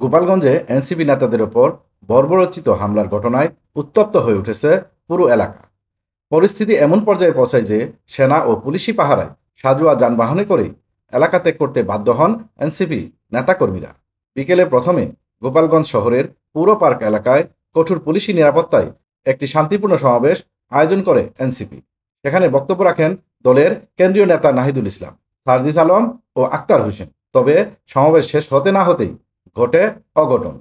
গোপালগঞ্জে এনসিপি নেতাদের ওপর বর্বরোচিত হামলার ঘটনায় উত্তপ্ত হয়ে উঠেছে পুরো এলাকা। পরিস্থিতি এমন পর্যায়ে পৌঁছায় যে সেনা ও পুলিশি পাহারায় সাজোয়া যানবাহনে করেই এলাকা ত্যাগ করতে বাধ্য হন এনসিপি নেতাকর্মীরা। বিকেলে প্রথমে গোপালগঞ্জ শহরের পুরো পার্ক এলাকায় কঠোর পুলিশি নিরাপত্তায় একটি শান্তিপূর্ণ সমাবেশ আয়োজন করে এনসিপি। সেখানে বক্তব্য রাখেন দলের কেন্দ্রীয় নেতা নাহিদুল ইসলাম, সার্জিস আলম ও আক্তার হোসেন। তবে সমাবেশ শেষ হতে না হতেই ঘটে অঘটন।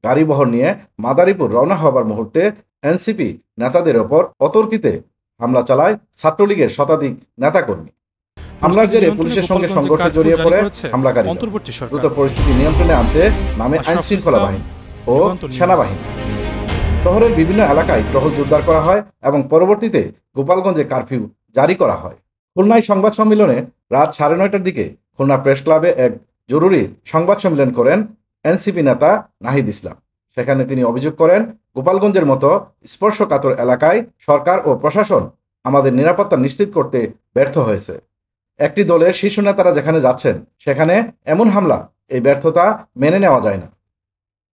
গাড়িবহর নিয়ে মাদারীপুর রওনা হবার মুহূর্তে এনসিপি নেতাদের ওপর অতর্কিতে হামলা চালায় ছাত্রলীগের শতাধিক নেতাকর্মী। হামলার জেরে পুলিশের সঙ্গে সংঘর্ষে জড়িয়ে পড়ে হামলাকারী। দ্রুত পরিস্থিতি নিয়ন্ত্রণে আনতে নামে আইনশৃঙ্খলা বাহিনী ও সেনাবাহিনী। শহরের বিভিন্ন এলাকায় টহল জোরদার করা হয় এবং পরবর্তীতে গোপালগঞ্জে কারফিউ জারি করা হয়। খুলনায় সংবাদ সম্মেলনে রাত 9:30টার দিকে খুলনা প্রেস ক্লাবে এক জরুরি সংবাদ সম্মেলন করেন এনসিপি নেতা নাহিদ ইসলাম। সেখানে তিনি অভিযোগ করেন, গোপালগঞ্জের মতো স্পর্শকাতর এলাকায় সরকার ও প্রশাসন আমাদের নিরাপত্তা নিশ্চিত করতে ব্যর্থ হয়েছে। একটি দলের শীর্ষ নেতারা যেখানে যাচ্ছেন সেখানে এমন হামলা, এই ব্যর্থতা মেনে নেওয়া যায় না।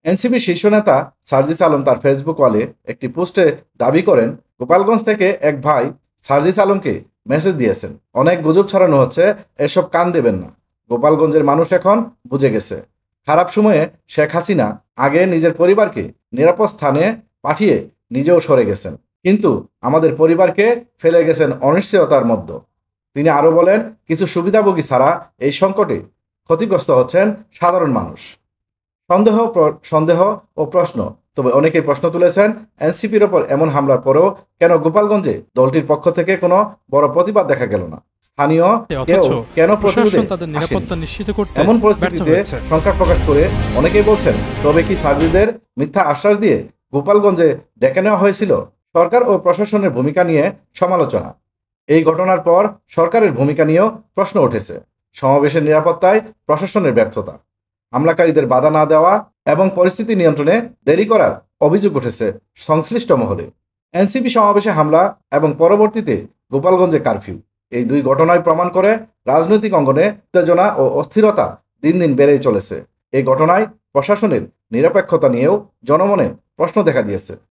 এনসিপি শীর্ষ নেতা সার্জিস আলম তার ফেসবুক ওয়ালে একটি পোস্টে দাবি করেন, গোপালগঞ্জ থেকে এক ভাই সার্জিস আলমকে মেসেজ দিয়েছেন, অনেক গুজব ছড়ানো হচ্ছে, এসব কান দেবেন না। গোপালগঞ্জের মানুষ এখন বুঝে গেছে, খারাপ সময়ে শেখ হাসিনা আগে নিজের পরিবারকে নিরাপদ স্থানে পাঠিয়ে নিজেও সরে গেছেন, কিন্তু আমাদের পরিবারকে ফেলে গেছেন অনিশ্চয়তার মধ্যে। তিনি আরও বলেন, কিছু সুবিধাভোগী ছাড়া এই সংকটে ক্ষতিগ্রস্ত হচ্ছেন সাধারণ মানুষ। সন্দেহ ও প্রশ্ন। তবে অনেকেই প্রশ্ন তুলেছেন, এনসিপির ওপর এমন হামলার পরেও কেন গোপালগঞ্জে দলটির পক্ষ থেকে কোনো বড় প্রতিবাদ দেখা গেল না? স্থানীয় কেউ কেন প্রতিরোধে এমন পরিস্থিতিতে শঙ্কা প্রকাশ করে অনেকেই বলছেন, তবে কি সার্জিদের মিথ্যা আশ্বাস দিয়ে গোপালগঞ্জে ডেকে নেওয়া হয়েছিল? সরকার ও প্রশাসনের ভূমিকা নিয়ে সমালোচনা। এই ঘটনার পর সরকারের ভূমিকা নিয়েও প্রশ্ন উঠেছে। সমাবেশের নিরাপত্তায় প্রশাসনের ব্যর্থতা, হামলাকারীদের বাধা না দেওয়া এবং পরিস্থিতি নিয়ন্ত্রণে দেরি করার অভিযোগ উঠেছে সংশ্লিষ্ট মহলে। এনসিপি সমাবেশে হামলা এবং পরবর্তীতে গোপালগঞ্জে কারফিউ, এই দুই ঘটনায় প্রমাণ করে রাজনৈতিক অঙ্গনে উত্তেজনা ও অস্থিরতা দিন দিন বেড়েই চলেছে। এই ঘটনায় প্রশাসনের নিরপেক্ষতা নিয়েও জনমনে প্রশ্ন দেখা দিয়েছে।